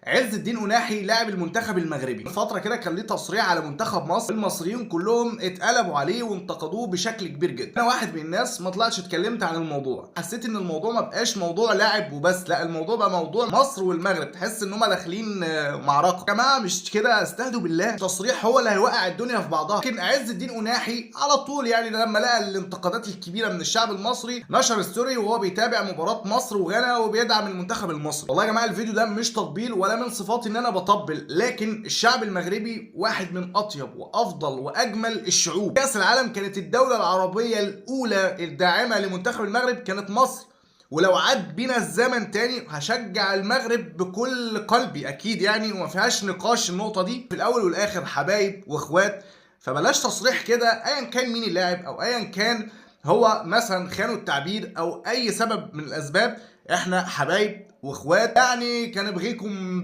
عز الدين أناحي لاعب المنتخب المغربي فترة كده كان ليه تصريح على منتخب مصر. المصريين كلهم اتقلبوا عليه وانتقدوه بشكل كبير جدا. انا واحد من الناس ما طلعتش اتكلمت عن الموضوع، حسيت ان الموضوع ما بقاش موضوع لاعب وبس، لا الموضوع بقى موضوع مصر والمغرب، تحس ان هم داخلين معركة. يا جماعة مش كده، استهدوا بالله. تصريح هو اللي هيوقع الدنيا في بعضها. لكن عز الدين أناحي على طول يعني لما لقى الانتقادات الكبيرة من الشعب المصري نشر ستوري وهو بيتابع مباراة مصر وغانا وبيدعم المنتخب المصري. والله يا جماعة الفيديو ده مش تطبيل ولا من صفاتي ان انا بطبل، لكن الشعب المغربي واحد من اطيب وافضل واجمل الشعوب. كاس العالم كانت الدوله العربيه الاولى الداعمه لمنتخب المغرب كانت مصر، ولو عاد بينا الزمن تاني هشجع المغرب بكل قلبي اكيد يعني، وما فيهاش نقاش النقطه دي. في الاول والاخر حبايب واخوات، فبلاش تصريح كده ايا كان مين اللاعب او ايا كان هو مثلا خانوا التعبير او اي سبب من الاسباب. احنا حبايب واخوات يعني، كان بغيكم